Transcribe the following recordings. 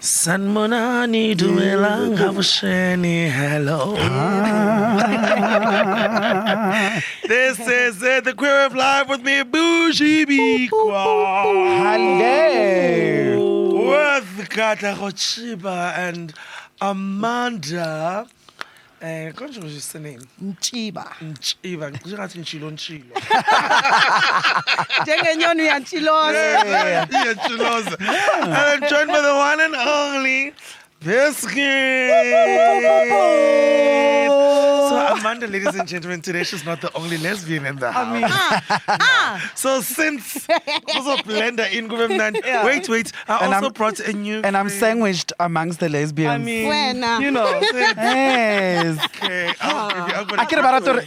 Sanmonani dumelang havusheni hello. This is the Queer of Life with me, Bujy Bikwa. Hello. With Kata Rochiba and Amanda. Can't you just the name? Nchiba. Nchiba. Nchilo. Njengenyoni yanchiloze. Yeah, Nchiloze. And I'm joined by the one and only Biscuit. So Amanda, ladies and gentlemen, today she's not the only lesbian in the house. So since also blender in government, wait, I also brought a new And I'm friend. sandwiched amongst the lesbians. I mean, When, you know. Yes. Okay, I'll give you. I get about to.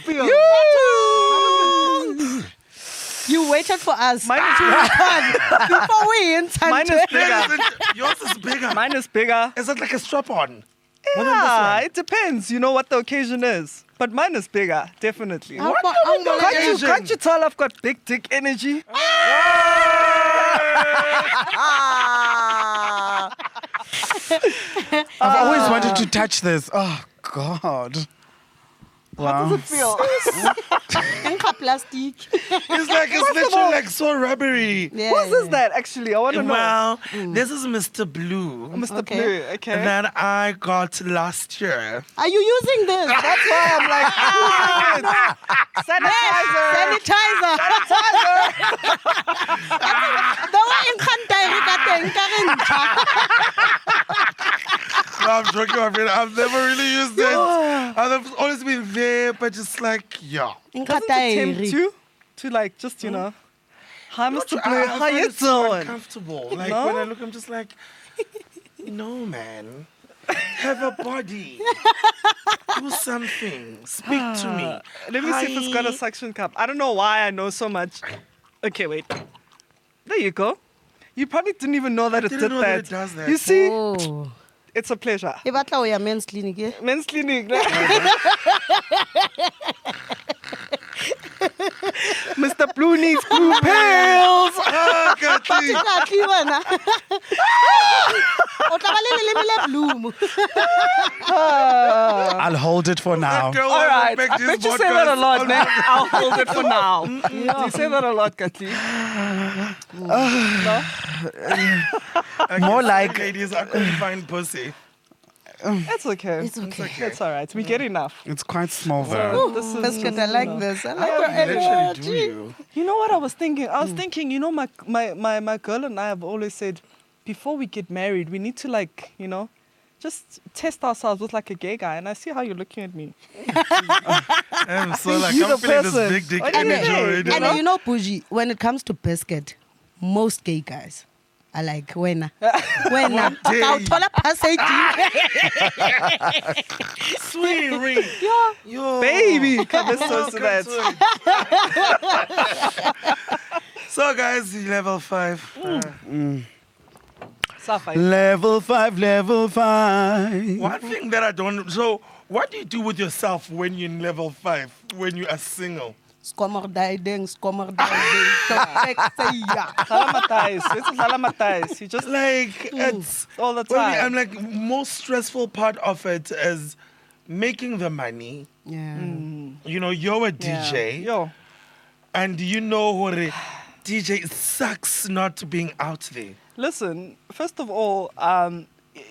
you waited for us Mine is, before we entered. mine is bigger. Yours is bigger. Mine is bigger. Is it like a strap-on? More than this Yeah, one? it depends. You know what the occasion is. But mine is bigger, definitely. Can't you tell I've got big dick energy? I've always wanted to touch this. Oh, God. Wow. How does it feel? Plastic. It's literally like so rubbery. Whose is that, actually? I want to know. Well, this is Mr. Blue Mr. Okay. Blue, okay. that I got last year. Are you using this? That's why I'm like, sanitizer. Sanitizer. The way in No, I'm joking, my friend. I've never really used it. I've always been there, but just like, yeah. Doesn't it tempt you to like, just, you know, hi, Mr. Blue, how you doing? Uncomfortable. Like No? when I look, I'm just like, no, man. Have a body. Do something. Speak to me. Let me see if it's got a suction cup. I don't know why I know so much. Okay, wait. There you go. You probably didn't even know that it didn't did know that. that it does that. You see, Oh. it's a pleasure. E batla ho ya men's clinic eh? Men's clinic. Mr. Blue needs blue pills. Ah, Kathy. Katli wena. O tla ba le leleme le bloom. I'll hold it for now. Girl, All right. make I this bet you say that a podcast lot, on- man. I'll hold it for now. Do you say that a lot, Katli? No? More like ladies, I couldn't find pussy. It's okay. It's okay. It's all right. We get enough. it's quite small though. So this is Biscuit, I like this. I like I your literally do energy. you. You know what I was thinking? I was thinking, you know, my girl and I have always said, before we get married, we need to like, you know, just test ourselves with like a gay guy. And I see how you're looking at me. I'm so like, You I'm the feeling this person. big dick What do you energy think? already. And you know, Bujy, when it comes to biscuit, most gay guys are like, wena. day. Akawuthola passage. Sweet ring. Yo. Baby, come let's toast to that. So guys, level 5. Safa. Level 5, level 5. One thing that I don't. So, what do you do with yourself when you're in level 5? When you are single? Skommerdaiding. Salamatais. You just Like it's all the well, time. I'm like most stressful part of it is making the money. Yeah. You know, you're a DJ, Yo. and you know what DJ sucks not being out there. Listen, first of all,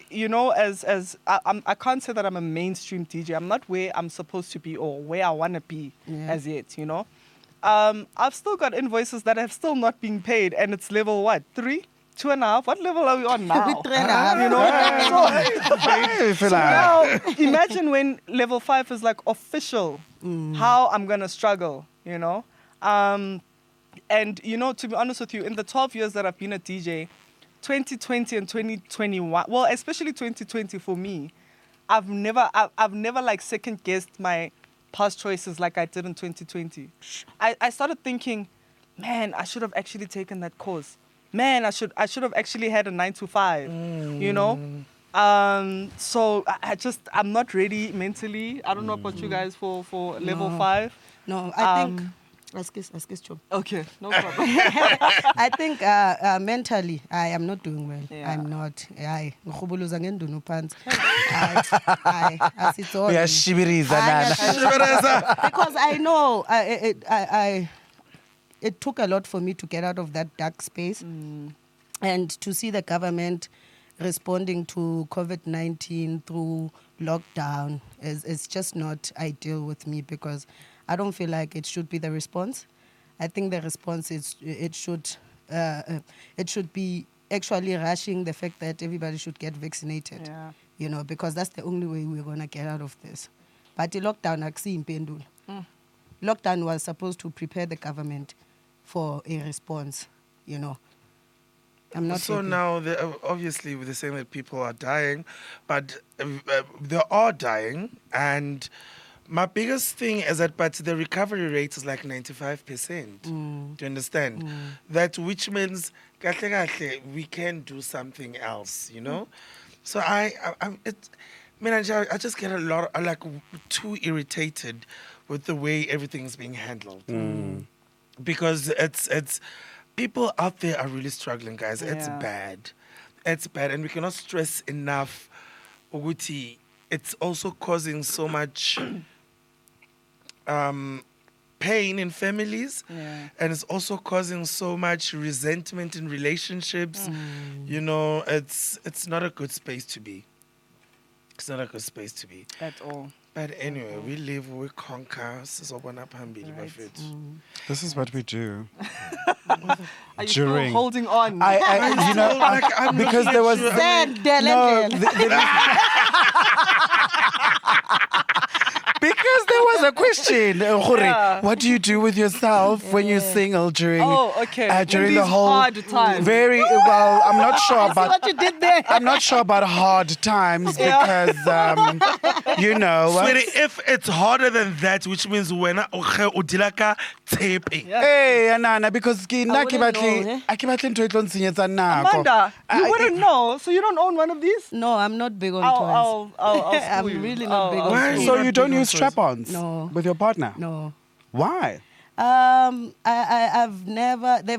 you know, as I can't say that I'm a mainstream DJ. I'm not where I'm supposed to be or where I want to be as yet, you know. I've still got invoices that have still not been paid, and it's level what? 3? 2.5? What level are we on now? We 3.5. You know? Hey, fella. Now, imagine when level 5 is like official, how I'm going to struggle, you know? And, you know, to be honest with you, in the 12 years that I've been a DJ, 2020 and 2021, well, especially 2020 for me, I've never like second guessed my past choices like I did in 2020. I started thinking, man, I should have actually taken that course. Man, I should have actually had a 9 to 5, you know? So I'm not ready mentally. I don't know about you guys for level 5. No, I think Ask Chom. Okay, no problem. I think mentally, I am not doing well. Yeah. I'm not. I ngikhubuza ngendunu phansi. Uyashibiriza, Nana. Because I know it took a lot for me to get out of that dark space, and to see the government responding to COVID-19 through lockdown is just not ideal with me, because I don't feel like it should be the response. I think the response is it should be actually rushing the fact that everybody should get vaccinated. Yeah. You know, because that's the only way we're gonna get out of this. But the lockdown, lockdown was supposed to prepare the government for a response. You know, I'm not. So happy. now, obviously, they're saying that people are dying, but they are dying, and my biggest thing is that, but the recovery rate is like 95%. Do you understand? That which means we can do something else, you know? So I just get a lot, like, too irritated with the way everything's being handled. Because it's people out there are really struggling, guys. It's bad. It's bad. And we cannot stress enough, Uguti, it's also causing so much pain in families, and it's also causing so much resentment in relationships. You know, it's not a good space to be. It's not a good space to be At all. But anyway, we live, we conquer. This Is what we do. Are you still holding on? I'm because there was because there was a question. What do you do with yourself when you're single during during the whole hard times? Very well. I'm not sure about what you did there. I'm not sure about hard times because you know. Sweetie, if it's harder than that, which means when udilaka tape. Hey, Anana, because wouldn't know, Amanda, you wouldn't know, so you don't own one of these? No, I'm not big on toys. I'm really not big on toys. So you don't use strap-ons with your partner? No. Why? They've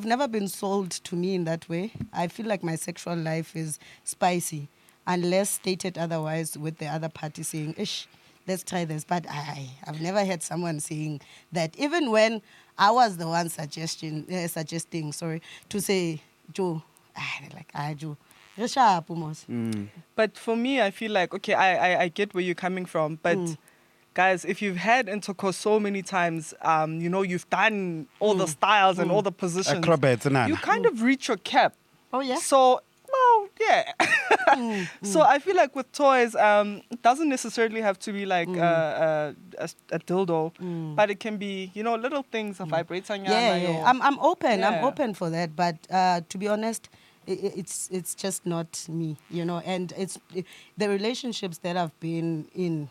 never been sold to me in that way. I feel like my sexual life is spicy, unless stated otherwise with the other party saying, ish, let's try this. But I've never had someone saying that. Even when I was the one suggesting, to say, Joe, Joe. But for me, I feel like, okay, I get where you're coming from, but guys, if you've had intercourse so many times, you know, you've done all the styles and all the positions, acrobats, you kind of reach your cap. Oh, yeah? So, well, yeah. So I feel like with toys, it doesn't necessarily have to be like a dildo, but it can be, you know, little things, a vibrator. Yeah. I'm open. Yeah. I'm open for that. But to be honest, it's just not me, you know. And the relationships that I've been in,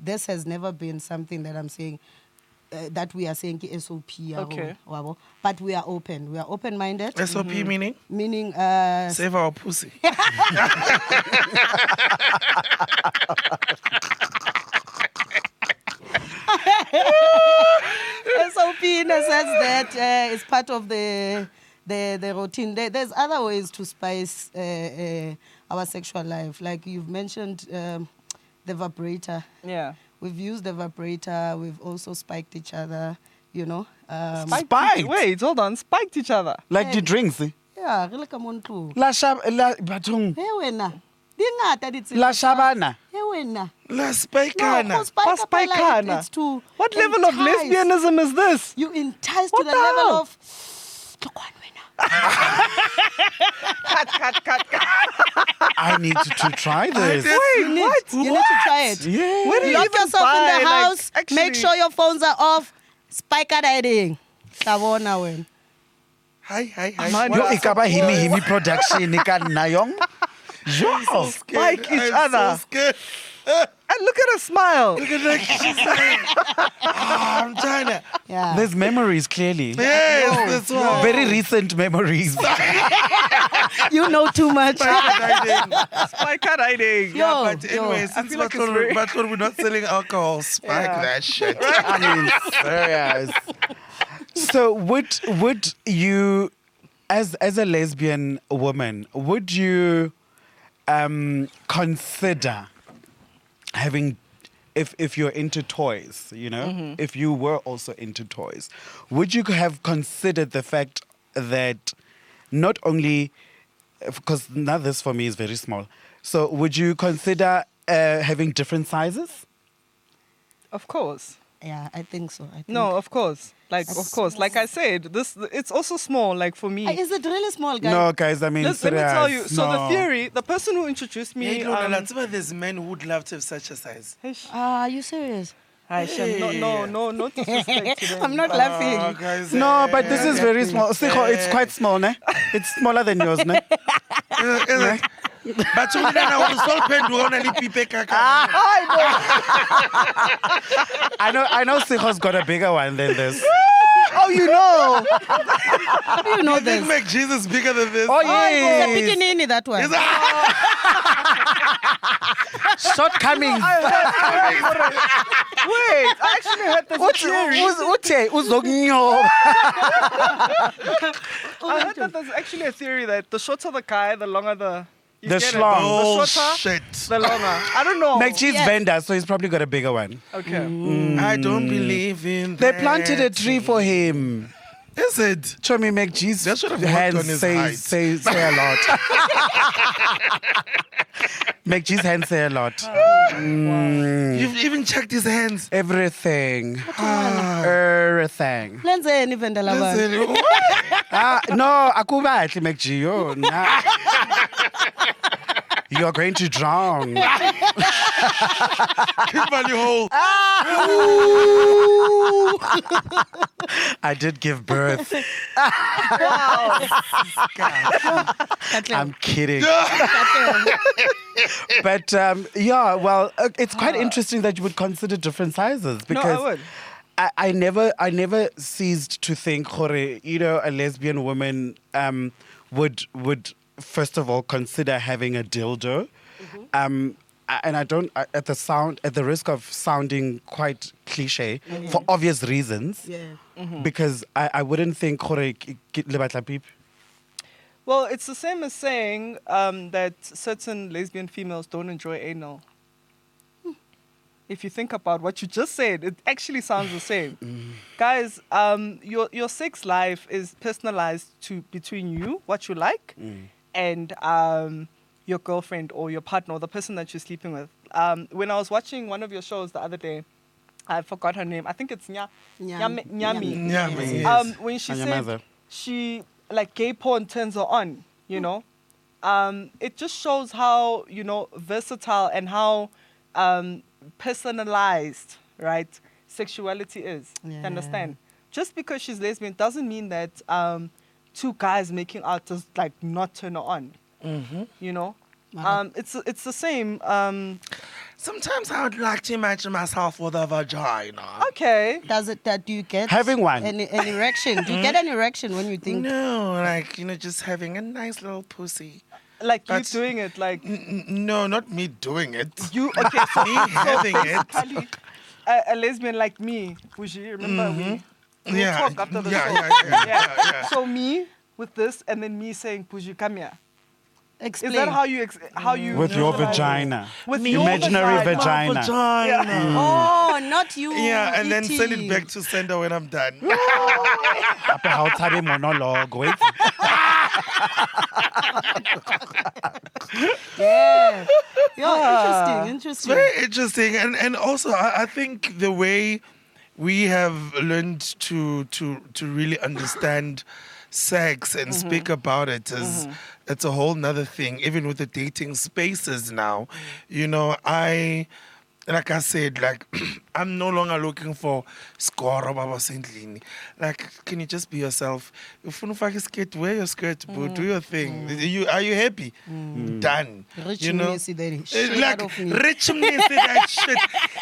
this has never been something that I'm saying that we are saying SOP. Okay. But we are open. We are open-minded. SOP meaning? Meaning save our pussy. SOP in a sense that it's part of the routine. There's other ways to spice our sexual life. Like you've mentioned the vibrator. Yeah. We've used the vibrator. We've also spiked each other, you know. Spiked? Wait, hold on. Spiked each other. Like the drinks? Yeah, really come on too. La Batung. Hey, wena. Di La Shabana. Hey, wena. La Spikana. No, Spikana. it's to What level of entice. lesbianism is this? You entice What to the the level hell? of... Look on, wena. Cut. I need to try this. You need to try it. Yeah. Where do you Lock even yourself buy, in the like, house. actually- Make sure your phones are off. Spike at riding. Sabona when. Hi. Man, Yo, ikaba himi production ikanna yong. Yo. Spike each I'm other. So scared. And look at her smile. Look at that. She's like, I'm trying to. Yeah. There's memories clearly. Yes, this one. Very recent memories. You know too much. Spike riding. Yo. But anyway, since feel like it's very- we're not selling alcohol, spike Yeah. that shit. I mean, serious. So would you, as a lesbian woman, would you consider having, if you're into toys, you know, if you were also into toys, would you have considered the fact that not only, because now this for me is very small, so would you consider having different sizes? Of course. Yeah, I think so. No, of course. Like, of course. Like I said, it's also small, like for me. Is it really small, guys? No, guys, I mean, Let me tell you. So no. the theory, the person who introduced me... there's men who would love to have such a size. Are you serious? No disrespect to them. I'm not laughing. Guys, No, but this is very small. It's quite small, ne? It's smaller than yours, ne? But you I know Sikho's got a bigger one than this. Oh, you know. How do you know this? make Jesus bigger than this. Oh, It's yeah. a pikinini, that one. Shortcomings. Wait, I actually heard this theory. I heard that there's actually a theory that the shorter the guy, the longer the... You The get it? schlong. The shorter, Shit. the longer. I don't know. MacG's Yes. vendor, so he's probably got a bigger one. Okay. I don't believe in They that. planted a tree for him. Is it? Show me MacG's That should have worked hands on his say height. a lot. MacG's hands say a lot. You've even checked his hands. Everything. Everything. Lenzeni vendela bani? Listen, No, akubahle MacG. Yo, nah. You are going to drown. Kimberly Hole. I did give birth. I'm kidding. But yeah, well, it's quite interesting that you would consider different sizes because I would. I never ceased to think, you know, a lesbian woman would first of all consider having a dildo. And I don't, at the risk of sounding quite cliche, for obvious reasons, because I wouldn't think, Well, it's the same as saying that certain lesbian females don't enjoy anal. If you think about what you just said, it actually sounds the same. Guys, your sex life is personalized between you, what you like, and your girlfriend or your partner or the person that you're sleeping with. When I was watching one of your shows the other day, I forgot her name. I think it's Nyami. Nyami, yes. When she Anyamaza. said like gay porn turns her on, you know, it just shows how, you know, versatile and how personalized, right, sexuality is. You understand? Just because she's lesbian doesn't mean that two guys making out does like not turn her on. You know, it's the same. Sometimes I would like to imagine myself with a vagina. Okay. Do you get Having one. an erection? Do you get an erection when you think? No, like, you know, just having a nice little pussy. Like you That's- doing it, like No, not me doing it. you. Okay, so Me having it. basically, a lesbian like me, Bujy, remember we Yeah, talk after the yeah, show. yeah. So me with this, and then me saying, Bujy, come here. Explain. Is that how you with your visualize it? vagina. With your Imaginary vagina. vagina. Oh, not you. Yeah, and then send it eating. back to sender when I'm done. Ape ha o tshabe monologue, wait. Yeah. It's Interesting. very interesting. And also, I think the way we have learned to really understand sex and speak about it is it's a whole nother thing. Even with the dating spaces now, you know, like I said, like I'm no longer looking for score or baba sendlini. Like, can you just be yourself? If you want to skirt, wear your skirt, boo. Do your thing. Are you happy? Done. Rich you know, Mnisi, that shit like out of me. Rich Mnisi, that shit.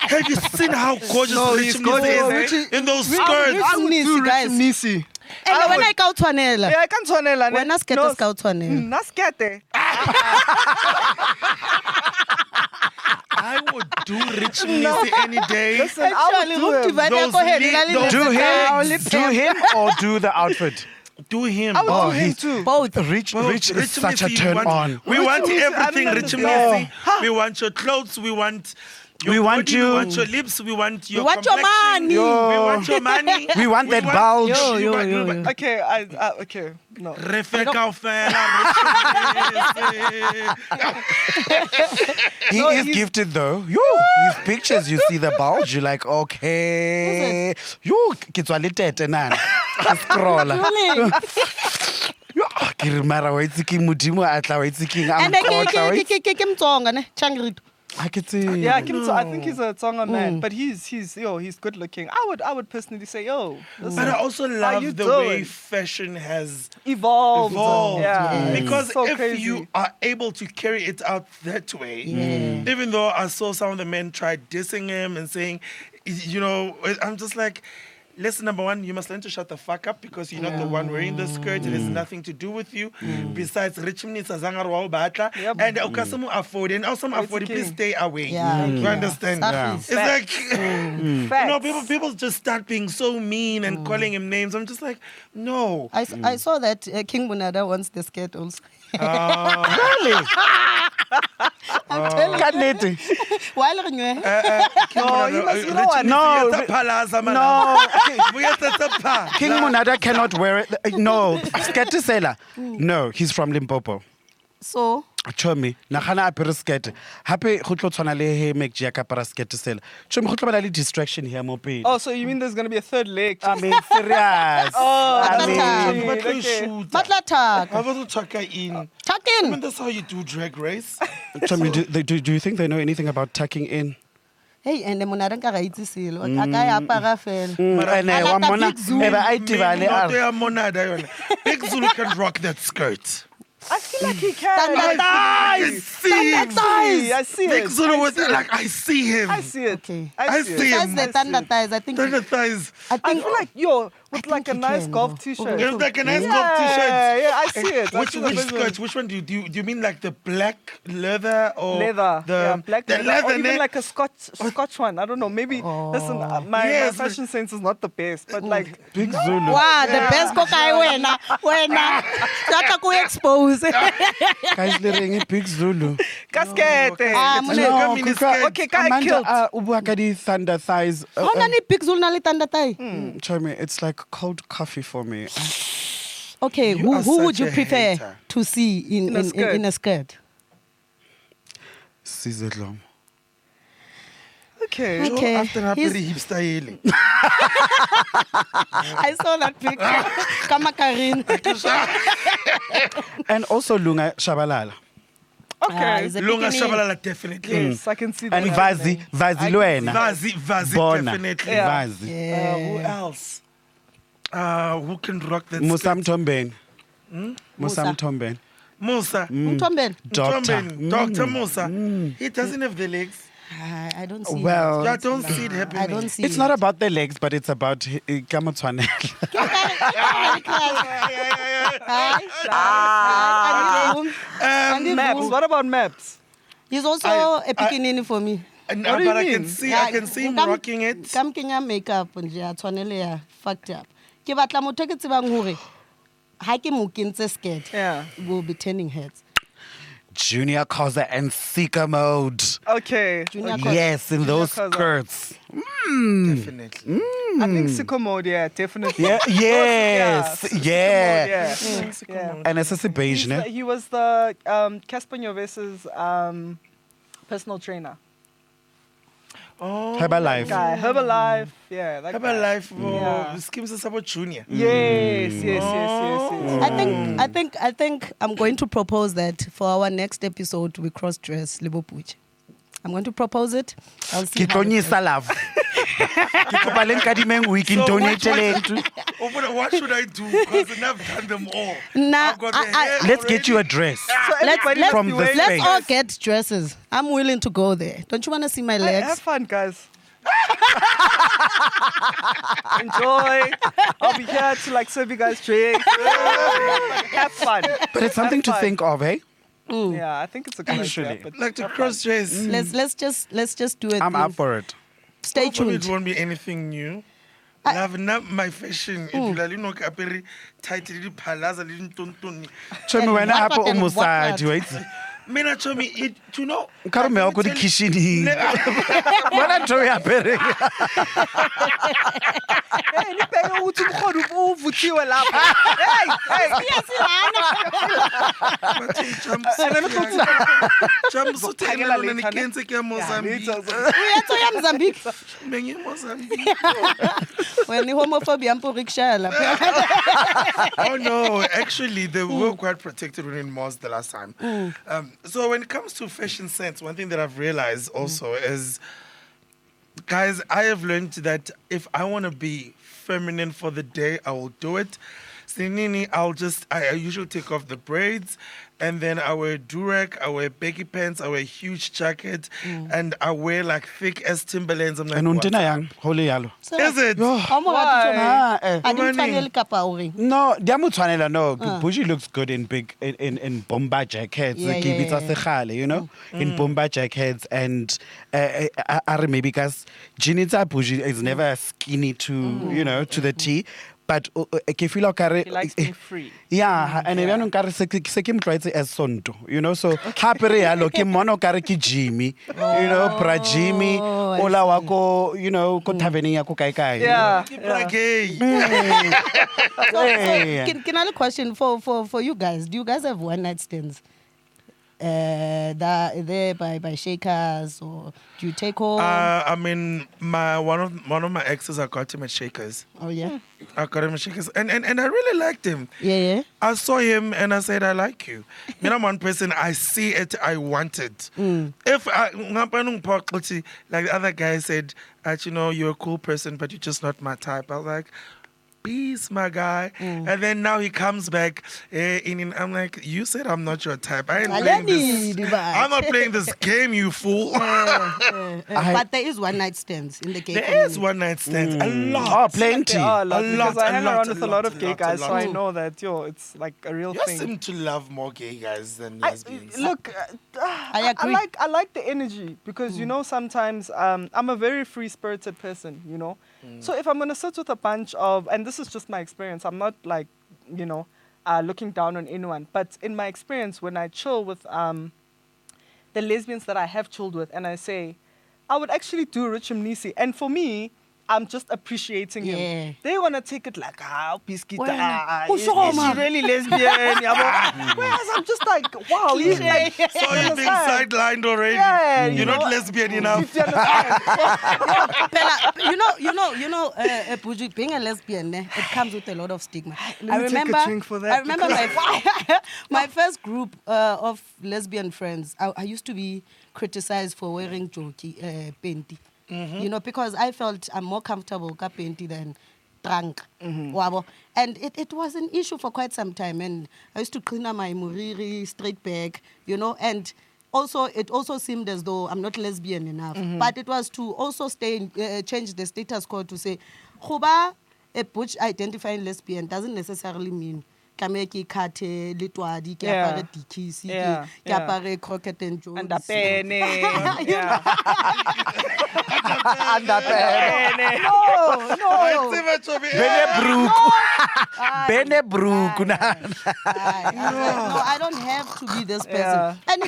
Have you seen how gorgeous Rich Mnisi is in those skirts? Rich Mnisi, guys. Nisi. And when I go to Anela, Yeah, I can't tshwanela. when I skate a scout to Anela. Naskete. I would do Rich Mnisi any day. Listen, I would do him. Those Do him or do the outfit? Do him. I would do him he's- too. Both. Rich is Rich such a Missy, turn we want, on. We want Missy, everything, I Rich remember- Missy. We want your clothes. We want your We want body, you- We want your lips. We want your want your complexion. money. Yo. We want your money. We want that bulge. Yo, You yo, want- yo, you yo. Okay, okay, no. Refe kaofela, He No, is he's- gifted though. Yo, his pictures, you see the bulge, you're like, okay. Yo, ke tswa le tete nana. Ke scrolla. Really? Yo, ke re mara wa itse ke modimo a tla wa itse keng a And then mqotla, wa itse- ke Mtsonga ne, Changrito. Ha ke tsebe. Yeah, I think he's a Tsonga man, but he's good looking. I would personally say, listen, But I also how love you the way doing? fashion has evolved. evolved. Yeah, Because so if crazy. you are able to carry it out that way, even though I saw some of the men try dissing him and saying, you know, I'm just like, listen, number one, you must learn to shut the fuck up because you're not the one wearing the skirt. It has nothing to do with you. Besides, rich mnisa zangarwa batla Yep. and ukasimu afford and also afford. okay. Please stay away. Yeah. You understand? Yeah. It's like, you Facts. know, people just start being so mean and calling him names. I'm just like, no. I saw that King Bunada wants the skirt also. Really? I'm telling Ka nnete? you. While renwe. No, you know what? No, No. King Munada cannot wear it. No, skete sela. No, he's from Limpopo. So, Chomi, nagana apere skete. Hape go tlo tshwana le he MacG ya ka apara skete sela. Chomi go tlo ba le distraction here mo pele. Oh, so you mean there's gonna be a third leg? I mean, serious. Oh, I that's mean, fine. okay. Batla Tuck. I want to tuck her in. Tuck I mean, in. that's how you do Drag Race. Chomi, do you think they know anything about tucking in? Hey, and the monarch ka itse selo. Aka ya apara fela. Ene wa Alata mona Big Zulu. eba a itibale Not a. their monada, yona. Big Zulu can rock that skirt. I feel like he can. Thunder I thighs. see Thunder him. thighs. I see Big it. Zulu with like I see him. I see it. Okay. I see Besides him. the thunder thighs, I think. Thunder thighs. I feel like with I like a think he nice can, golf though. t-shirt. It's like a nice Yeah, golf t-shirt. yeah, I see it. I Which see the visual. skirt? Which one do you mean like the black leather or Leather, the black the leather, or even ne? like a Scotch one. I don't know. Maybe listen, my Yes, fashion sense is not the best, but like Big Zulu. Wow, the best cook I wena. Saka ku expose. Guys, le reng Big Zulu. casquete. Ah, It's mone- like a No, mini kuka- skirt. Okay, ka Amanda, kilt. o bua ka di thunder thighs. How many big Zulu na le thunder thigh? Chomi, it's like cold coffee for me. Okay, You are who would such you a prefer hater. to see in a skirt? Sizedlom. Okay. Joe, Okay. after that He's- pretty hipster yelling. I saw that picture. Kamakarin. And also Lunga Shabalala. Okay. Is it Lunga bikini? Shabalala definitely. Yes, I can see that. And Vazi Luena. Vazi Bona. definitely. Yeah. Vazi. Who else? Who can rock that? Musam Tomben. Musa. Musam Tomben. Musa. Mtombeni? Doctor. Dr. Musa. He doesn't have the legs. I don't see. Well, I don't see it happening. I don't see. it's not about the legs, but it's about Kamatwane. Maps. What about maps? He's also a bikini for me. And, What do you but mean? I can see him rocking it. Come kenya makeup nje a tshwanele ya fucked up. Ke batla motho ke tsebang hore ha ke mo kentse skirt. Yeah. We'll be turning heads. Junior Koza and Seeker mode. Okay. Junior Koza. Yes, in those Koza. skirts. Definitely. I think sicko mode, yeah, definitely. Yeah, yes, Sicko yeah. mode, yeah. Sicko Yeah. mode. And it's a beige, ne? He was the Casper Nyoves's personal trainer. Oh, Herbalife. Guy, Herbalife, yeah. That guy. Herbalife. Yeah. Schemes is about Junior. Yes. I think I'm going to propose that for our next episode we cross dress Lebo Bujy. I'm going to propose it. I'll see. Ke how tlo it goes. nyisa love. Ke kopa le nkadimeng week So donate. what should I do? Because I've done them all. Nah, I've got the I- hair Let's get you a already. dress. So Let's- everybody let's- From be the wearing- States. Let's all get dresses. I'm willing to go there. Don't you want to see my Have legs? fun, guys. Enjoy. I'll be here to like serve you guys drinks. Have fun. But it's something to Have fun. think of, eh? Yeah, I think it's a good Actually. idea. But Like to cross dress. Let's just do it. I'm up for it. Stay Hopefully tuned. it won't be anything new. Love not my fashion. It will no kaperi tight little palaza little tontoni. Chomi wena what hapo and what umusadi, not? wait. Mina chomi it you know. Nkare me ako di kitchen. Wena Chomi apere. Hey, ni penga uthi mkhodo uvuthiwe lapha. Hey. Jump so Phakela tena later, ni kenze ke Mozambique. Uyetso ya Mozambique. Mengi Mozambique. Well, ni homophobia mpo rikshala. Oh no, actually they were quite protected when in Moz the last time. So when it comes to fashion sense, one thing that I've realized also is, guys, I have learned that if I want to be feminine for the day, I will do it. Sinini, I usually take off the braids, and then I wear durag, I wear baggy pants, I wear huge jacket, and I wear like thick as Timberlands. I'm like, And what? untina yang holy yalo. Is it? How much Ah, adintfanele kapa uri? No, diamutwanela no. Bujy looks good in big in bomber jackets. Yeah, Give it yeah, a sekhale, you know, in bomber jackets and are maybe because Jinita Bujy is never skinny to you know to the T. But ke feel like He likes being free. yeah, and even on kare se ke mtlwaetse as sonto, you know, so hapere yalo ke mono kare ke Jimmy, you know, bra Jimmy, I ola wako, you know, ko thavening ya ko kai kai. Yeah. Okay. Can I have a question for you guys? Do you guys have one night stands? There by Shakers, or do you take home? I mean, one of my exes, I got him at Shakers. Oh yeah, I got him at Shakers, and I really liked him. yeah. I saw him and I said, I like you. Me, I'm one person, I see it, I want it. If I, like the other guy said, you know, you're a cool person, but you're just not my type. I was like, peace, my guy. And then now he comes back, I'm like, you said I'm not your type. I ain't playing this. I'm not playing this game, you fool. But there is one night stands in the gay There is community. one night stands, a lot. Oh, plenty. There are a lot, A because lot, I a hang lot, around a with a lot, lot of a gay lot, a guys, so I lot. know that it's like a real You thing. seem to love more gay guys than I, lesbians. look, I agree. I like the energy because you know sometimes I'm a very free spirited person, you know. So if I'm gonna sit with a bunch of, and this is just my experience, I'm not like, you know, looking down on anyone, but in my experience, when I chill with the lesbians that I have chilled with, and I say, I would actually do Rich MnisI, and for me, I'm just appreciating Yeah. him. They want to take it like, biscuit, Wena, is she really lesbian? Whereas I'm just like, wow, he's like, So you're being understand? sidelined already. Yeah, You're you not know, lesbian enough. if you understand. Pela, Bujy, being a lesbian, it comes with a lot of stigma. Let me take a drink for that, I remember my first group of lesbian friends. I used to be criticized for wearing jokey penti. You know, because I felt I'm more comfortable ka penti than trunk. Wabo. And it was an issue for quite some time. And I used to clean up my muriri straight back, you know, and also it also seemed as though I'm not lesbian enough. But it was to also change the status quo to say, Khuba, a butch identifying lesbian doesn't necessarily mean Kameki kate litwadi ke apare dikisi ke apare croquette and jones And the pene. Yeah. No. Bene brook. No, I don't have to be this person. Yeah. And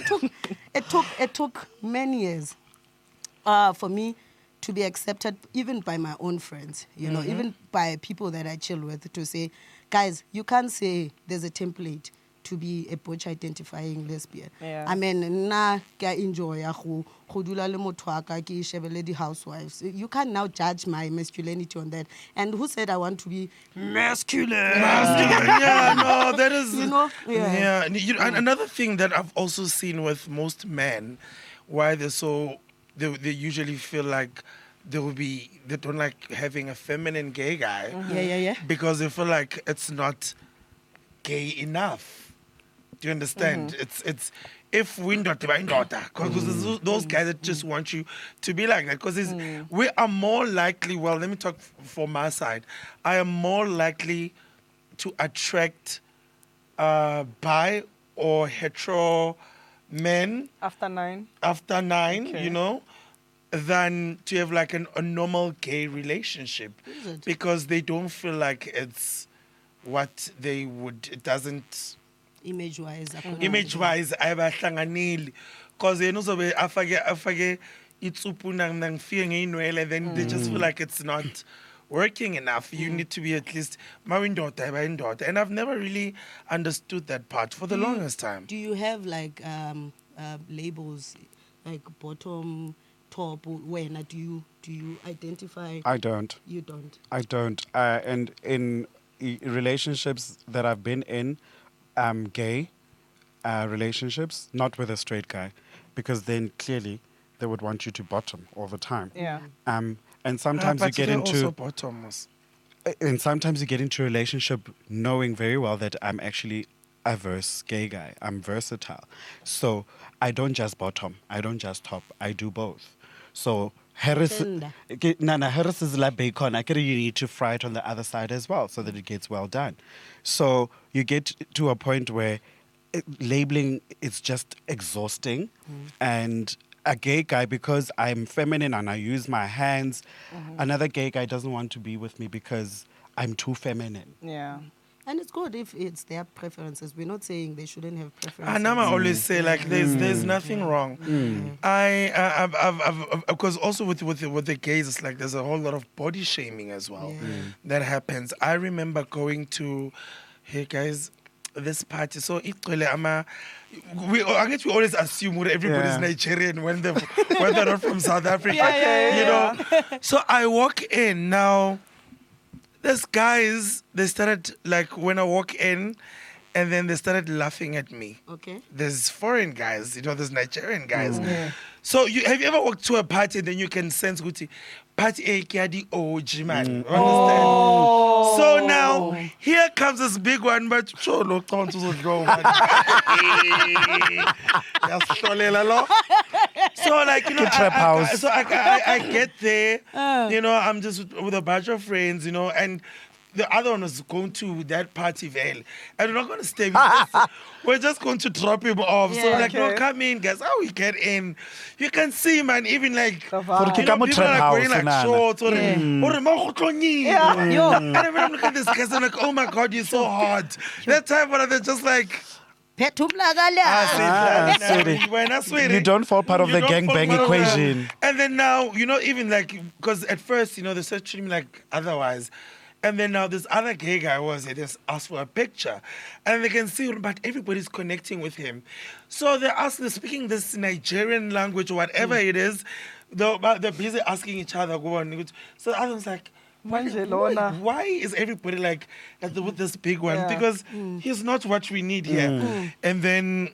it took many years for me to be accepted, even by my own friends, you know, even by people that I chill with, to say, guys, you can't say there's a template to be a butch identifying lesbian. Yeah. I mean, na ke enjoy go dula le motho wa ka ke shebele di housewives. You can't now judge my masculinity on that. And who said I want to be masculine? Yeah, no, that is. You know? Yeah. And another thing that I've also seen with most men, why they usually feel like they don't like having a feminine gay guy. Yeah. Because they feel like it's not gay enough. Do you understand? It's if we not because those guys that just want you to be like that. Because we are more likely. Well, let me talk for my side. I am more likely to attract bi or hetero men After 9. after 9. Okay. You know, than to have like a normal gay relationship, Is it? because they don't feel like it's what they would. It doesn't Image-wise. image-wise ayabahlanganeli, because yena uzobe afake itsuphu nangifike ngeyinwele, then they just feel like it's not working enough. You need to be at least mawindoda abayindoda, and I've never really understood that part for the longest time. Do you have like labels like bottom, top? When do you identify? I don't. You don't. I don't. And in relationships that I've been in, gay relationships, not with a straight guy, because then clearly they would want you to bottom all the time. Yeah. And sometimes you But get they're into also bottoms. and sometimes you get into a relationship knowing very well that I'm actually a verse gay guy. I'm versatile. So I don't just bottom. I don't just top. I do both. So Harris is like bacon. I you need to fry it on the other side as well so that it gets well done. So you get to a point where labeling is just exhausting. And a gay guy, because I'm feminine and I use my hands, another gay guy doesn't want to be with me because I'm too feminine. Yeah. And it's good if it's their preferences. We're not saying they shouldn't have preferences. And I always say like there's nothing wrong. I've because also with the gays, it's like there's a whole lot of body shaming as well that happens. I remember going to, hey guys, this party. So I guess we always assume that everybody's Nigerian when they're not from South Africa. You know. So I walk in now. There's guys, they started, like, when I walk in, and then they started laughing at me. Okay. There's foreign guys, there's Nigerian guys. So have you ever walked to a party and then you can sense, party a kiadi OG man. Understand? So now, here comes this big one, but so like, I get there, I'm just with a bunch of friends, and the other one was going to that party veil. And we're not going to stay with us. We're just going to drop him off. So like, no, come in, guys. How we get in? You can see, man, even like, people are like wearing like shorts. And then when I'm looking at this guys, I'm like, oh my God, you're so hot. That time when they're just like, You don't fall part of the gangbang equation. And then now, even like, because at first, they started treating me like otherwise. And then now this other gay guy they just asked for a picture. And they can see, but everybody's connecting with him. So they're speaking this Nigerian language or whatever it is. They're busy asking each other. So the other one's like, why is everybody like with this big one? Yeah. Because he's not what we need here. And then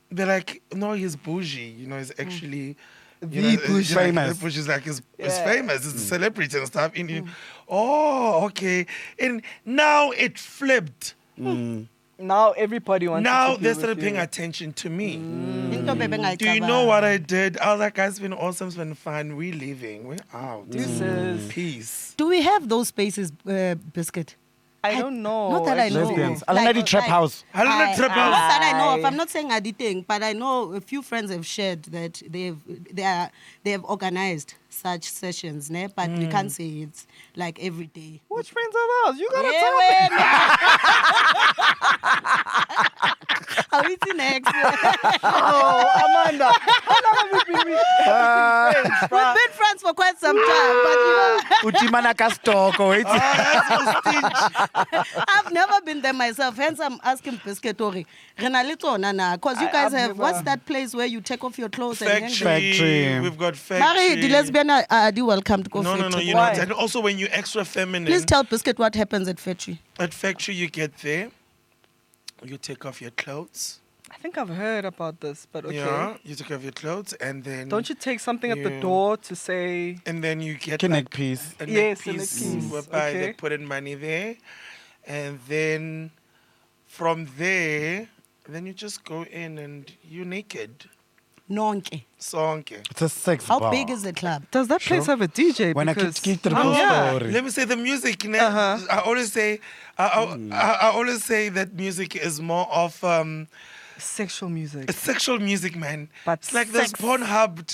they're like, no, he's bougie. He's actually famous. Bougie is famous. It's a celebrity and stuff. Oh, okay. And now it flipped. Now everybody wants Now to be they with started you. paying attention to me. Do you know what I did? I was like, guys, it's been awesome, it's been fun. We're leaving. We're out. Deuces. Peace. Do we have those spaces, Biscuit? I don't know. Not that I know. Lesbians. Already trap house. Not that I know of. I'm not saying Aditeng, but I know a few friends have shared that they have organized such sessions, ne? But we can't say it's like every day. Which friends are those? You gotta tell me. How is it next? Oh, Amanda. How long have we been friends? We've been friends for quite some time, but I've never been there myself. Hence, I'm asking Pescatori. Because you guys have, what's that place where you take off your clothes and hang them? Factory. We've got factory. Marie, the lesbian are welcome to go No, factory. you know. And also when you're extra feminine. Please tell Biscuit what happens at factory. At factory, you get there. You take off your clothes. I think I've heard about this, but okay. Yeah, you take off your clothes and then... Don't you take something at the door to say... And then you get... A neck piece. A Yes, neck a neck piece. piece. Whereby they Okay. put in money there. And then from there, then you just go in and you're naked. Nonke. Sonke. It's a sex How bar. big is the club? Does that place have a DJ? When I Because keep the story. Let me say the music. I always say, I always say that music is more of sexual music. it's sexual music, man. But it's like those sex. Pornhub,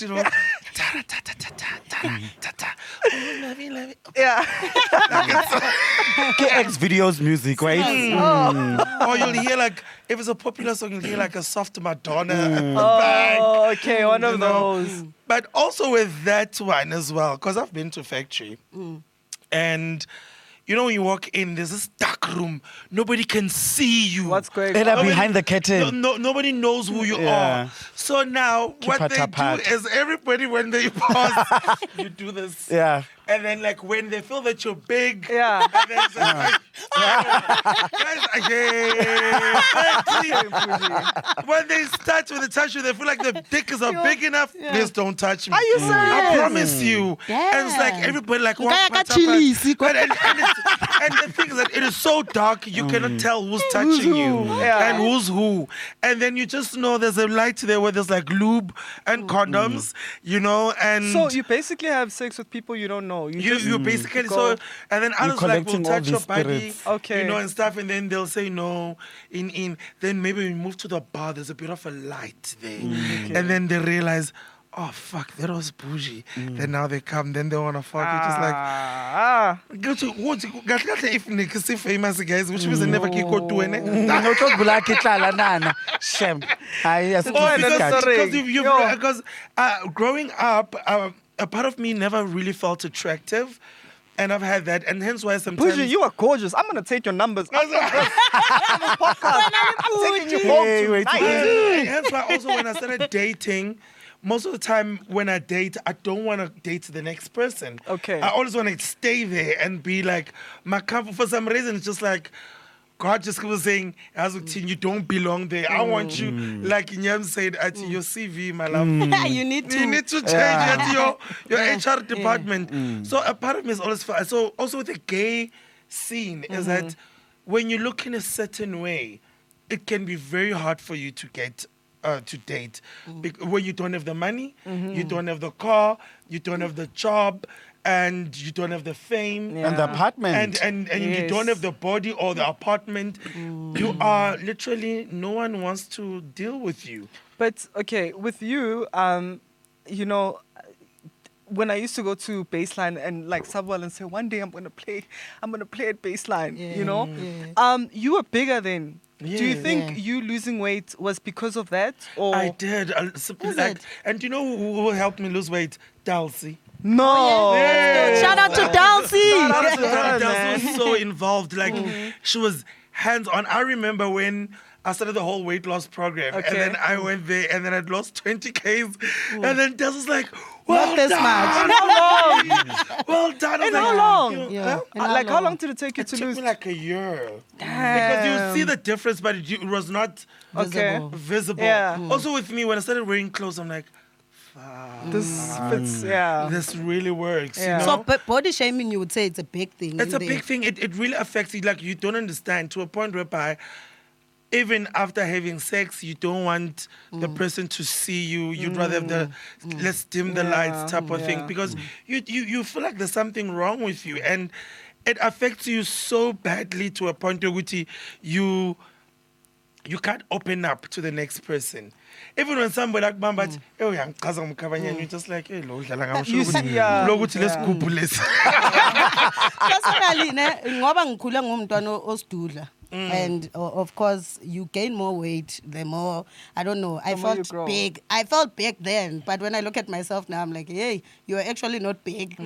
Yeah. X videos music, right? Or you'll hear like, if it's a popular song, you'll hear like a soft Madonna at the back. Oh, okay, one of You know? those. But also with that one as well, because I've been to factory, and you know when you walk in, there's this dark room. Nobody can see you. What's going And on? behind the curtain. Nobody knows who you Yeah. are. So now what it they apart. do is everybody when they pass, you do this. Yeah. And then like when they feel that you're big, Yeah. and then it's like, guys, when they start with the touch you, they feel like the dick is not big enough. Please don't touch me. Are you serious? I promise you. Yeah. And it's like everybody like walk Ngaya past, chili, and the thing is that it is so dark you cannot tell who's touching you Yeah. and who's who. And then you just know there's a light there where there's like lube and condoms, you know, and So you basically have sex with people you don't know. you basically go- so, and then others like will collecting all touch your these body, spirits. Okay. you know, and stuff, and then they'll say no. Then maybe we move to the bar. There's a bit of a light there, and then they realize, oh fuck, that was Bujy. Then now they come, then they wanna fuck. It's just like go to what? If Nick is famous guys, which was never go to any. No talk black itlala nana. Shem. Because growing up, a part of me never really felt attractive, and I've had that, and hence why sometimes. Bujy, you are gorgeous. I'm gonna take your numbers. I'm taking you home Hey, tonight. And hence why also when I started dating, most of the time when I date, I don't want to date the next person. Okay. I always want to stay there and be like, my comfort. For some reason, it's just like, God just was saying, as a teen, you don't belong there. I want you, like Nyam said, at your CV, my love. You need to. You need to change at your HR department. So a part of me is always so also with the gay scene is that when you look in a certain way, it can be very hard for you to get to date when you don't have the money, you don't have the car, you don't have the job, and you don't have the fame. And the apartment. And you Yes. don't have the body or the apartment. You are literally, no one wants to deal with you. But okay, with you, you know, when I used to go to baseline and like Subwell and say, one day I'm gonna play at baseline, you know, you were bigger then. Do you Yeah. think you losing weight was because of that, or I did. it? And you know who helped me lose weight? Dalsy. no? Yeah. Shout out to Dalsy. Dalsy was so involved. Like, she was hands-on. I remember when I started the whole weight loss program. Okay. And then I went there and then I'd lost 20 Ks. And then Dalsy was like, well Not this done. much. How long? Well done. I was And like, how long? you know, Yeah. huh? And Like, how long? long did it take you It to took lose? me like a year. Because you see the difference, but it was not Okay. visible. Yeah. Also with me, when I started wearing clothes, I'm like, This fits, yeah. this really works. Yeah. You So, know? but body shaming, you would say it's a big thing. It's in a there. big thing. It really affects you. Like, you don't understand to a point whereby even after having sex, you don't want the person to see you. You'd rather have the let's dim the lights type of thing, because you feel like there's something wrong with you, and it affects you so badly to a point where you can't open up to the next person. Even when somebody like Bambat, you're just like, hey, lo, You see, yeah. let's couple this. Personally, ngoba ngikhule ngumntwana osidudla. And of course, you gain more weight the more, I don't know, I The more you felt grow. big. I felt big then, but when I look at myself now, I'm like, hey, you're actually not big.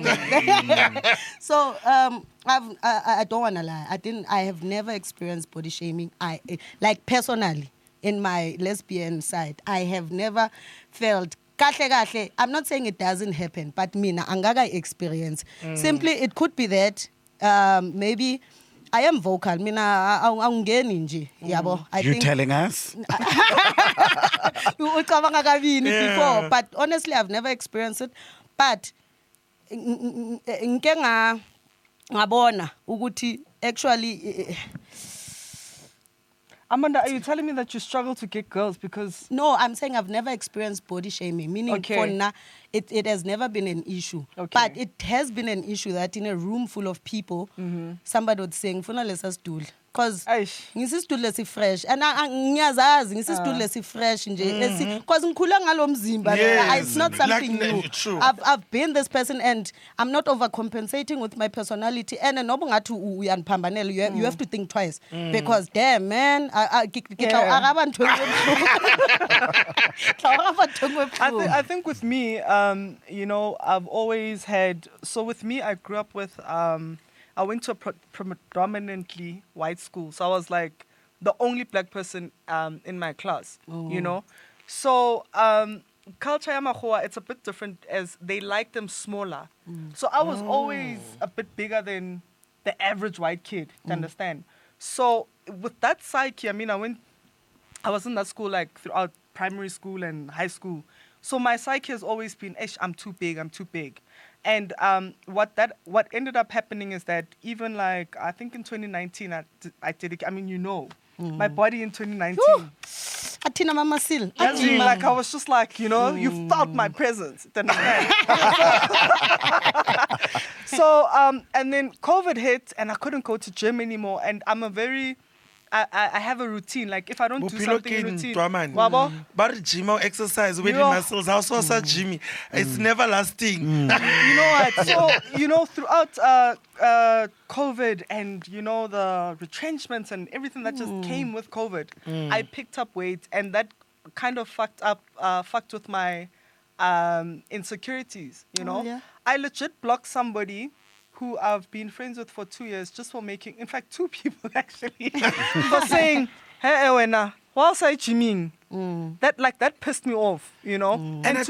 So I don't want to lie. I have never experienced body shaming. Like personally, in my lesbian side, I have never felt kahle. I'm not saying it doesn't happen, but mina angaga experience. Simply, it could be that maybe I am vocal. Mina awungeni nje, yabo. I You think telling us? ucabanga kabini before, but honestly, I've never experienced it. But ngike ngabona ukuthi actually. Amanda, are you telling me that you struggle to get girls because... No, I'm saying I've never experienced body shaming, meaning Okay. for now, it has never been an issue. Okay. But it has been an issue that in a room full of people, somebody would say, "Ngifuna lesa sidudla." Because Aish. ngisisitulo esifresh and ngiyazazi ngisisitulo esifresh nje because ngikhula ngalo mzimba. Yes. It's not something Like, new. true. I've been this person and I'm not overcompensating with my personality and nobo ngathi uyaniphambanela you have to think twice because damn man I think with me, you know, I've always had. So with me, I grew up with. I went to a predominantly white school, so I was like the only black person in my class. You know, so culture yamakhoa, it's a bit different as they like them smaller. So I was always a bit bigger than the average white kid. You understand? So with that psyche, I mean, I was in that school like throughout primary school and high school. So my psyche has always been, I'm too big. And what ended up happening is that even like, I think in 2019, I did it. I mean, you know, my body in 2019. Athina mama sil. Like I was just like, you know, you felt my presence. So, and then COVID hit and I couldn't go to gym anymore. And I'm I have a routine. Like if I don't do something in routine, but gym or exercise with muscles, also Jimmy. It's never lasting. You know what? So you know, throughout COVID and you know the retrenchments and everything that just came with COVID, I picked up weight and that kind of fucked with my insecurities. You know, I legit blocked somebody who I've been friends with for 2 years just for making, in fact, 2 people actually, for saying, hey, Ewena, what's I mean? That pissed me off, you know? And I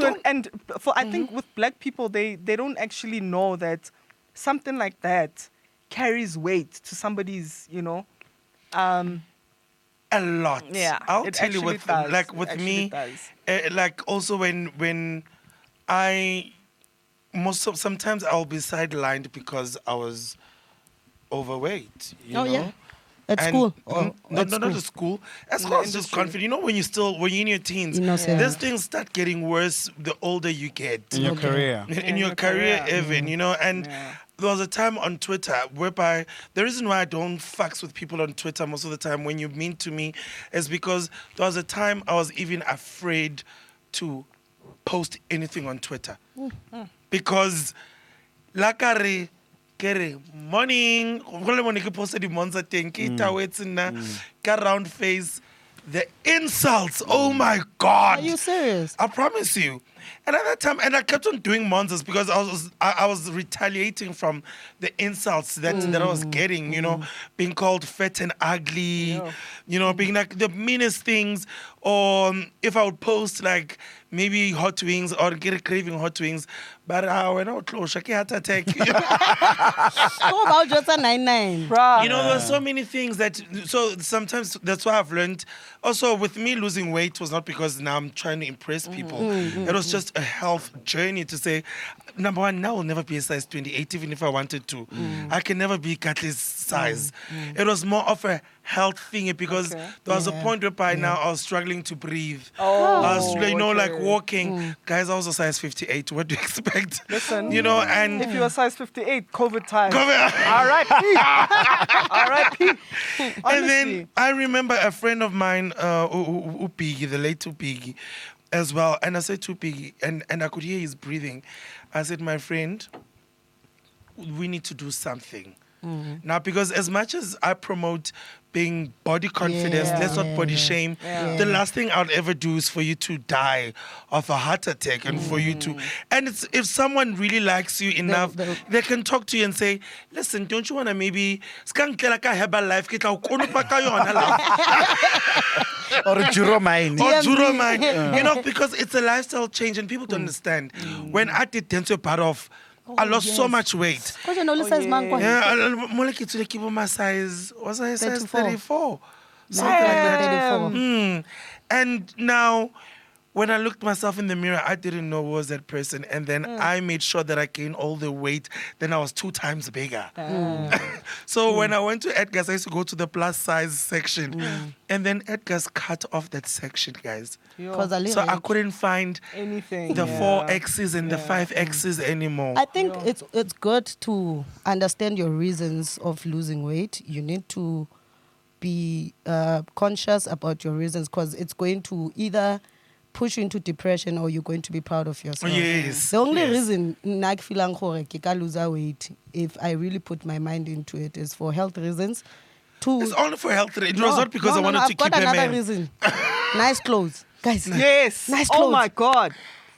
think with black people, they don't actually know that something like that carries weight to somebody's, you know, a lot. Yeah. I'll tell you with does. like with me, like also when I sometimes I'll be sidelined because I was overweight. You know? At school? Not at school. At school, I was just confident. You know, when you're in your teens, these things start getting worse the older you get. In your career. In your career, even, you know. And there was a time on Twitter whereby the reason why I don't fucks with people on Twitter most of the time when you mean to me is because there was a time I was even afraid to post anything on Twitter. Because lakare kere morning ke posted the monster thing ke round face the insults, oh my god. Are you serious? I promise you. And at that time, and I kept on doing monsters because I was retaliating from the insults that I was getting, you know, being called fat and ugly, you know, being like the meanest things. Or if I would post like maybe hot wings or get a craving hot wings, but when I would close, heart attack. How about just a 99? You know, there's so many things so sometimes that's why I've learned. Also, with me losing weight was not because now I'm trying to impress people. It was just a health journey to say, number one, now I'll never be a size 28, even if I wanted to. I can never be Kathleen's size. It was more of a health thing because there was a point where now I was struggling to breathe. I was, you know, like walking. Guys, I was a size 58. What do you expect? Listen, you know, and if you're a size 58, COVID time. R.I.P. R.I.P. And then I remember a friend of mine, Upigi, the late Upigi, as well. And I said to Upigi, and I could hear his breathing. I said, my friend, we need to do something. Now, because as much as I promote being body confidence, let's not body shame, the last thing I'll ever do is for you to die of a heart attack and for you to... And it's, if someone really likes you enough, they can talk to you and say, listen, don't you want to maybe... Or a Juromine. You know, because it's a lifestyle change and people don't understand. When I did dental part of... I lost so much weight. Yeah, my size was I size 34. Something like that. 34. And now, when I looked myself in the mirror, I didn't know who was that person. And then I made sure that I gained all the weight. Then I was 2 times bigger. So when I went to Edgar's, I used to go to the plus size section. And then Edgar's cut off that section, guys. So I couldn't find anything, the 4X's and the 5X's anymore. I think it's good to understand your reasons of losing weight. You need to be conscious about your reasons, because it's going to either push you into depression or you're going to be proud of yourself. Yes. The only reason I feel I lose weight, if I really put my mind into it, is for health reasons. It's only for health. It was not because I wanted to keep I've got a another man. reason. Nice clothes. Guys. Yes. Nice Oh clothes. my God.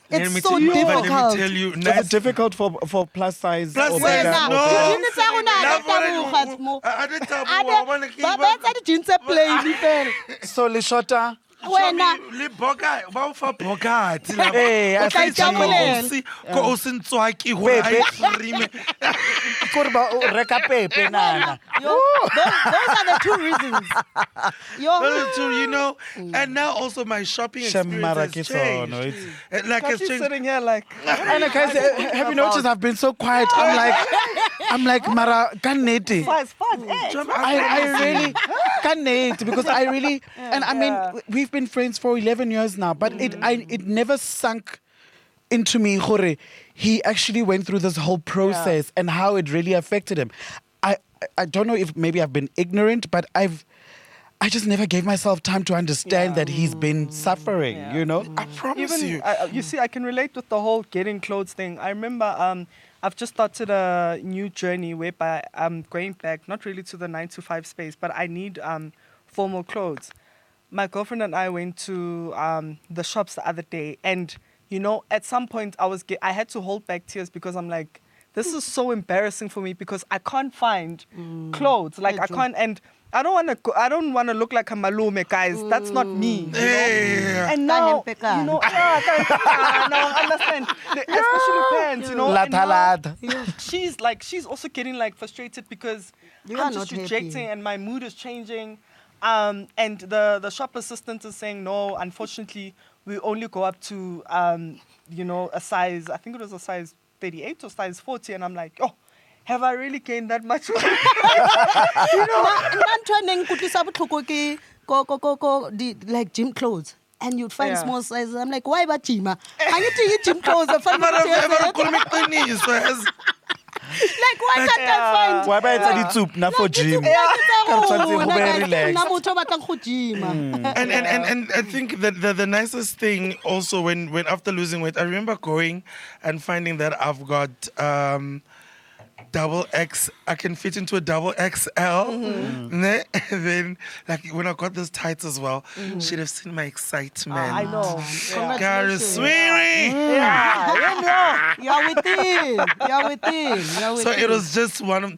It's so Let me difficult. tell you, Is it difficult for plus size? Plus or size, bigger? no. So Leshota. Le boga ba o fa bogati la Hey, I tla itabolela. ko o se ntswaki hore Pepe. a frime Kore ba o reka pepe nana. Those are the two reasons. you know, and now also my shopping Shamara experience has ke sono, changed. it's- Like it's She's changed. sitting here like. And guys, have you noticed I've been so quiet? I'm like Mara kannete. Size 5. I really can't because I really, and I mean, we've been friends for 11 years now, but it never sunk into me, Jorge. He actually went through this whole process and how it really affected him. I don't know if maybe I've been ignorant, but I just never gave myself time to understand that he's been suffering, you know? I promise you. You see, I can relate with the whole getting clothes thing. I remember I've just started a new journey whereby I'm going back, not really to the 9 to 5 space, but I need formal clothes. My girlfriend and I went to the shops the other day, and you know, at some point I had to hold back tears because I'm like, this is so embarrassing for me because I can't find clothes. Like I can't, and I don't want to look like a malume, guys. That's not me. You know? Hey. And now, you know, no, understand. Especially pants, you know. and now she's also getting like frustrated because You I'm are just not rejecting happy. and my mood is changing. And the shop assistant is saying, no, unfortunately, we only go up to, you know, a size, I think it was a size 38 or size 40. And I'm like, oh, have I really gained that much weight? Like gym clothes. And you'd find Yeah. small sizes. I'm like, why about gym? I need to eat gym clothes. Like, why can't I find? Why buy the soup na for gym? And I think that the nicest thing also when after losing weight, I remember going and finding that I've got double X. I can fit into a double XL. Ne? And then like when I got those tights as well, should have seen my excitement. I know. Gary Sweary. You're within. So it was just one of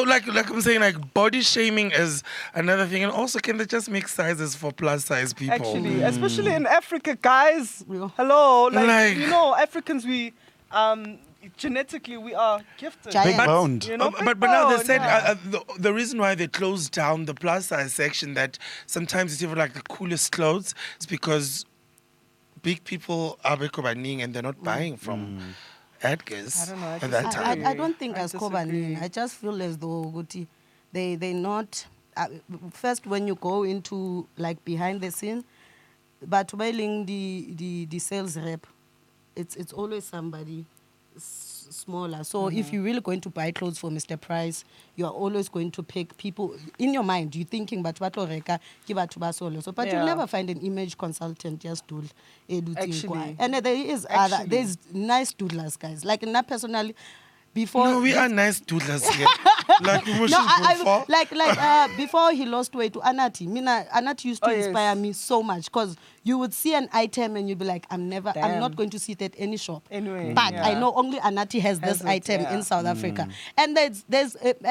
like I'm saying, like body shaming is another thing, and also can they just make sizes for plus size people? Actually, especially in Africa, guys. Hello, like you know, Africans, we genetically we are gifted. Giant. Big boned. You know, but now they said the reason why they closed down the plus size section, that sometimes it's even like the coolest clothes, is because big people are bekobaning and they're not buying from Edgar's I don't know, I at that just- time. I don't think I as disagree. Kobanin. I just feel as though Guti, they not first when you go into like behind the scene, but while the sales rep, it's always somebody smaller. So if you're really going to buy clothes for Mr. Price, you are always going to pick people in your mind. You're thinking, but what reka give to basolo. So, but you'll never find an image consultant just do Actually. and there's nice doodlers, guys. Like not personally. Before No, we are nice doodlers here. Like we should no, go for. like before he lost weight to Anati. Anati used to Oh, yes. inspire me so much because you would see an item and you'd be like, I'm Damn. not going to see it at any shop. Anyway, But yeah. I know only Anati has this Has it, item yeah. in South Africa. And there's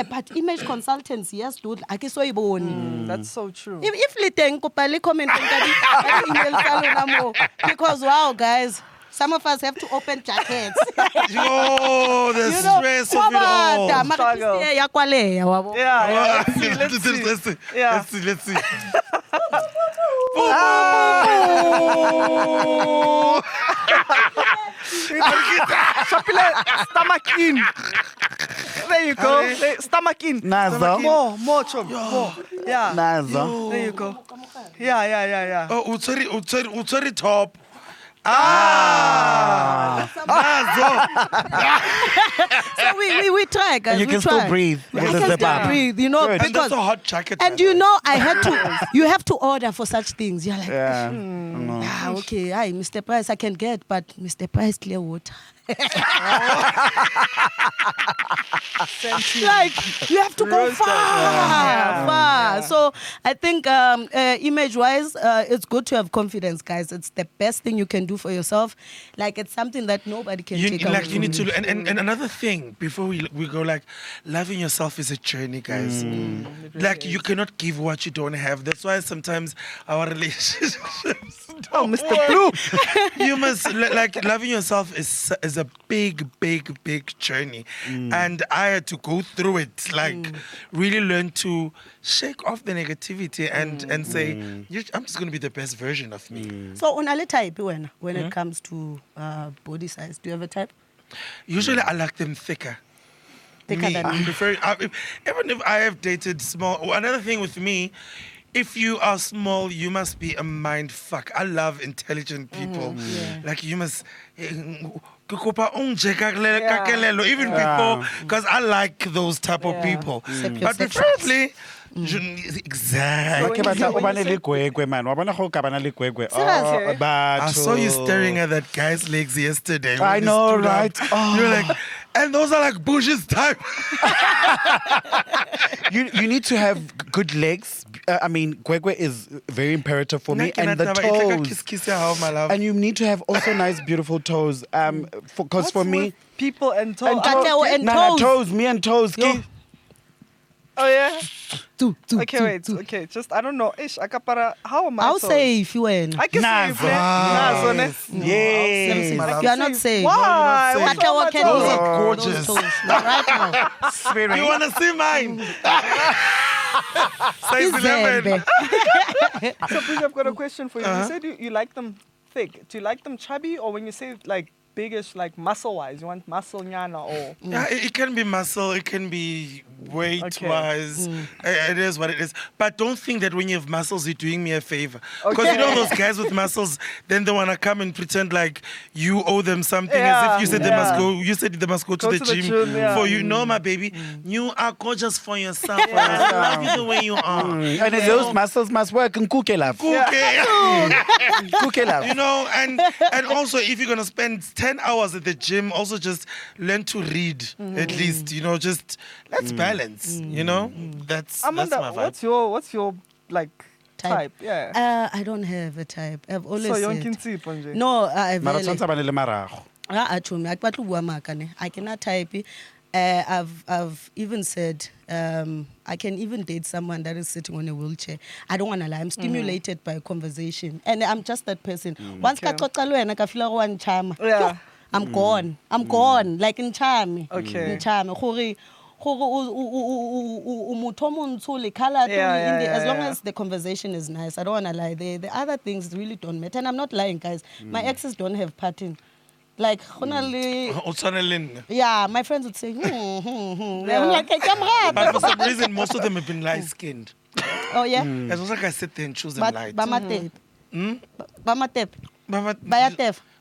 but image consultants, yes, dude. I can say That's so true. if liteng kopale comment because wow, guys. Some of us have to open jackets. Yo, the stress of it all. Struggle. Yeah, Yeah, let's see. Yeah. Let's see. Stomach in. There you go. Stomach in. Nazo. More, chum. More. Yeah. Nazo. There you go. Yeah. Oh, utsari top. So we try, guys. And you we can try. still breathe. I with the can zip still up. breathe, you know, Good. And because that's a hot jacket. and you know I had to. You have to order for such things. You're like, Yeah. okay, hi, Mr. Price, I can get, but Mr. Price, clear water. Like you have to go far. So I think image-wise, it's good to have confidence, guys. It's the best thing you can do for yourself. Like it's something that nobody can take away. You need to, and another thing before we go, like loving yourself is a journey, guys. Like you cannot give what you don't have. That's why sometimes our relationships. Mr. Blue. You must like loving yourself is a big journey, and I had to go through it. Like really learn to shake off the negativity and say, I'm just gonna be the best version of me. So on a type when it comes to body size, do you have a type? Usually I like them thicker. Thicker Me, than I prefer, even if I have dated small. Another thing with me, if you are small, you must be a mind fuck. I love intelligent people. Like you must. Even before, because I like those type of people. But preferably, exactly. I saw you staring at that guy's legs yesterday. I when he know, stood up. right? You're like, and those are like Bujy's type. You need to have good legs. I mean, Gwegwe is very imperative for me, and the toes. And you need to have also nice, beautiful toes. Because for me, people and toes. toes, me and toes. Oh yeah. Okay, wait. Okay, just I don't know. Ish, akapara. How am I? I'll say if you win. I can say if You are not safe. Why? You're not What's safe. wrong with Those my are toes? gorgeous. Right now. You want to see mine? Size 11. So please, I've got a question for you. You said you like them thick. Do you like them chubby, or when you say like biggish, like muscle-wise, you want muscle nyana or? Yeah, it can be muscle, it can be weight-wise. It is what it is. But don't think that when you have muscles, you're doing me a favor. Because you know those guys with muscles, then they want to come and pretend like you owe them something, as if you said they must go. You said they must go to the gym for you. No, my baby, you are gorgeous for yourself. I love you the way you are. And those muscles must work in cookie love. Cookie love. You know, and also if you're gonna spend 10 hours at the gym, also just learn to read at least. You know, just let's balance. You know, that's Amanda, my vibe. what's your like type? Yeah. I don't have a type. I've always So said. No, I cannot type. I've even said I can even date someone that is sitting on a wheelchair. I don't want to lie. I'm stimulated by conversation, and I'm just that person. Once I feel one charm, I'm gone. I'm gone. Like in charm. Okay. In charm. As long as the conversation is nice, I don't want to lie. The other things really don't matter. And I'm not lying, guys. My exes don't have pattern. Like, yeah, my friends would say, I'm like, but for some reason, most of them have been light-skinned. oh, yeah? It's not like I sit there and choose them light.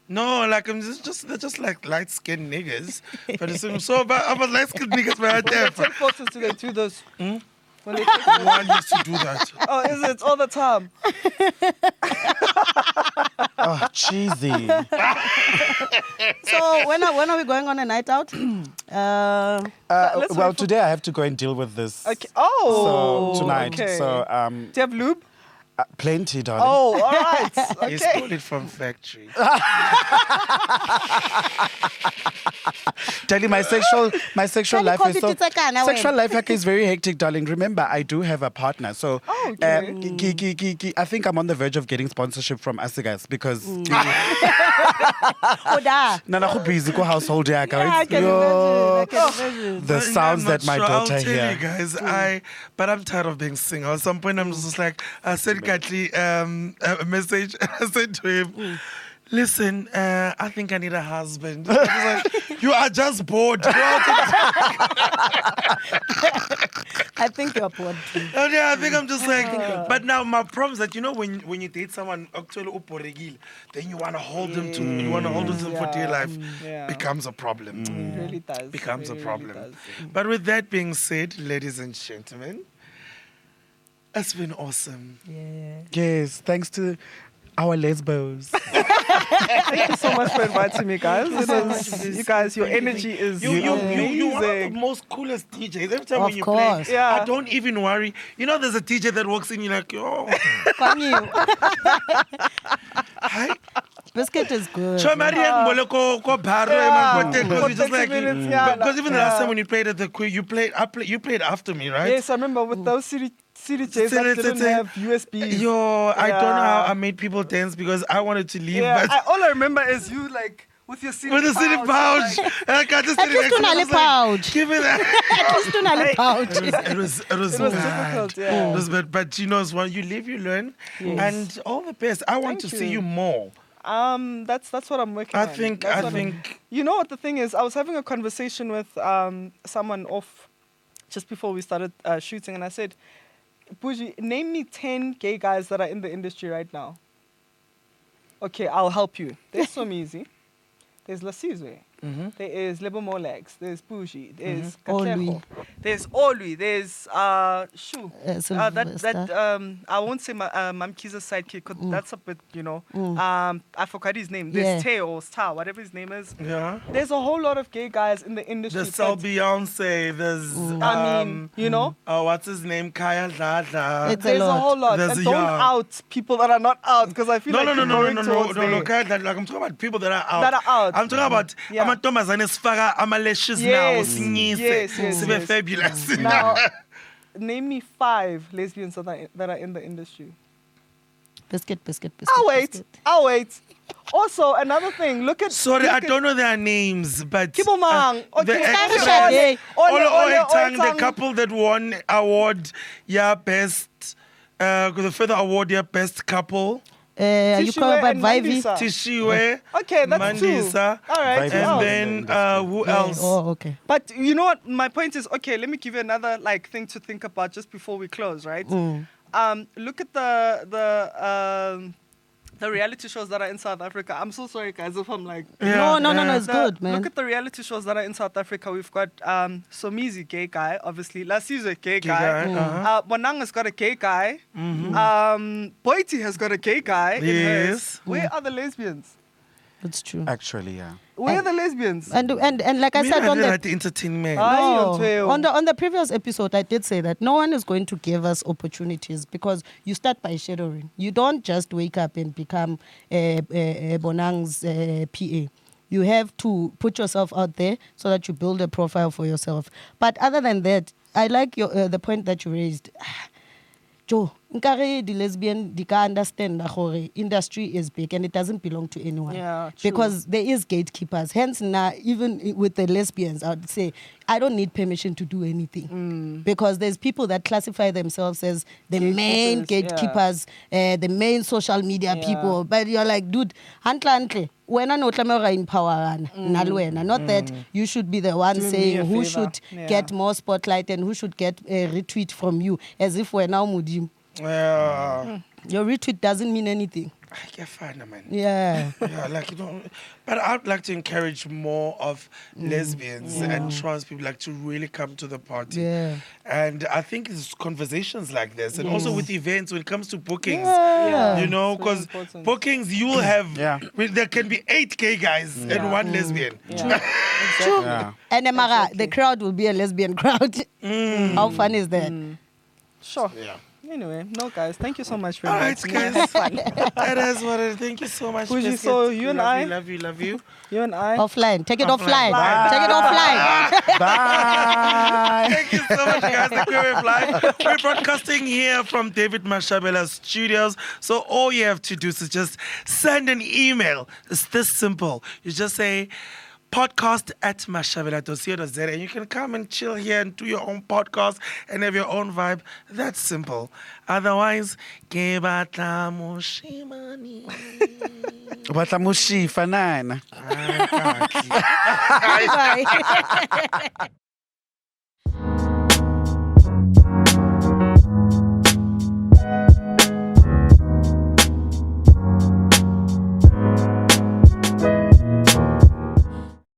No, like they're just like light-skinned niggas. But it's so bad. I'm a light-skinned niggas, but I Take photos to they do those. When they take one used to do that. Oh, is it all the time? Oh, cheesy. So when are we going on a night out? Well, today I have to go and deal with this. Okay. Oh. So tonight. Okay. So do you have lube? plenty, darling. Oh, all right. He's Okay. pulled it from factory. Darling, my sexual life is so sexual life is very hectic, darling. Remember, I do have a partner, so I think I'm on the verge of getting sponsorship from Asigas because Nana go busy go household I can imagine. the sounds that my daughter I'll tell hear. you guys, but I'm tired of being single. At some point, I'm just like, I sent Katli a message, and I said to him, listen, I think I need a husband. I was like, you are just bored. Go out I think you're bored too. Oh, yeah, I think I'm just like, but now my problem is that, you know, when you date someone, actually, then you want to hold them to, you want to hold them for dear life, becomes a problem. It really does. Becomes a It really problem. does. But with that being said, ladies and gentlemen, it's been awesome. Yeah. Yes, thanks to our lesbos. Thank you so much for inviting me, guys. You guys, your energy is You're one of the amazing. most coolest DJs. Every time Of when you course. play, Yeah. I don't even worry. You know, there's a DJ that walks in, you're like, oh, Fun you. hi. Biscuit is good. So, because you just like, 30 minutes, yeah, because even the last time when you played at the Queen, you played after me, right? Yes, I remember with those CDJs that didn't have USBs. Yo, I don't know how I made people dance because I wanted to leave, Yeah, but all I remember is you like with your CD with the CD pouch, like, and I got this At least next to me, I was like, pouch. give me that. At least do not pouch. It was it was bad. difficult, yeah. It was bad, but you know, it's one you live, you learn, and all the best. I want Thank to see you. you more. That's what I'm working on. I think. You know what the thing is? I was having a conversation with someone off just before we started shooting, and I said, Bujy, name me 10 gay guys that are in the industry right now. Okay, I'll help you. There's Somizi. There's Lasizwe. There is Lebo Molex. There's Bujy. There's Katleho. There's Olui. There's Shu. I won't say Mamkiza's sidekick, 'cause that's a bit, you know. I forgot his name. There's Teo or Star, whatever his name is. Yeah. There's a whole lot of gay guys in the industry. There's Sal Beyonce. There's I mean, you know. what's his name? Kaya Dada. It's There's a lot. whole lot. There's and don't out people that are not out, because I feel No, like no, you're no, going no, no, towards no, no, there. Kaya Dada. Like, I'm talking about people that are out. That are out. I'm talking about amantombazane sifaka ama-lashes now, Yes, sinyise, yes, sibe yes. fabulous. Now, name me 5 lesbians that are in the industry. Biscuit. I'll wait. Also, another thing, look at... Sorry, I don't know their names, but Kibomang. the Okay, actress, Ole, the couple that won award, best, the further award, best couple, Are you calling about and Vivi? Mandisa. Tishiwe, Okay, that's 2. Mandisa, All right. Vivi. wow. and then who else? Oh, okay. But you know what? My point is, okay, let me give you another thing to think about just before we close, right? Look at the reality shows that are in South Africa. I'm so sorry, guys, if I'm like... No, it's good, man. Look at the reality shows that are in South Africa. We've got Somizi, gay guy, obviously. Lasizwe, gay guy. Bonanga's got a gay guy. Boiti has got a gay guy. in hers. Yes. Where are the lesbians? It's true. Actually, yeah. Where are the lesbians? And like I said on the entertainment. on the previous episode, I did say that no one is going to give us opportunities because you start by shadowing. You don't just wake up and become a Bonang's PA. You have to put yourself out there so that you build a profile for yourself. But other than that, I like the point that you raised. Joe, nkare the lesbian, they can understand that industry is big and it doesn't belong to anyone. Yeah, true. Because there is gatekeepers. Hence, now, even with the lesbians, I would say, I don't need permission to do anything. Because there's people that classify themselves as the main gatekeepers, the main social media people. But you're like, dude, hantle. When I know in power, not that you should be the one Do me saying a who favor. should get more spotlight and who should get a retweet from you, as if we're now Mudim. Your retweet doesn't mean anything. I get fine, man. Yeah. Like you don't. But I'd like to encourage more of lesbians and trans people to really come to the party. Yeah. And I think it's conversations like this, and also with events when it comes to bookings. Yeah. You know, It's very because important. bookings you will have. There can be 8 gay guys and 1 lesbian. True. Yeah. And the crowd will be a lesbian crowd. How fun is that? Sure. Yeah. Anyway, no, guys, thank you so much for All right, inviting me. guys. That is what it is. Thank you so much. Bujy, Biscuit. so you and I- Love you. You and I. Offline. Take it offline. Bye. Take it offline. Bye. Thank you so much, guys. The Queer Wave Live. We're broadcasting here from David Mashabela's studios. So all you have to do is just send an email. It's this simple. You just say podcast@mashabela.co.za and you can come and chill here and do your own podcast and have your own vibe. That's simple. Otherwise, ke batla moshimani. Batla mushifa nana. Bye.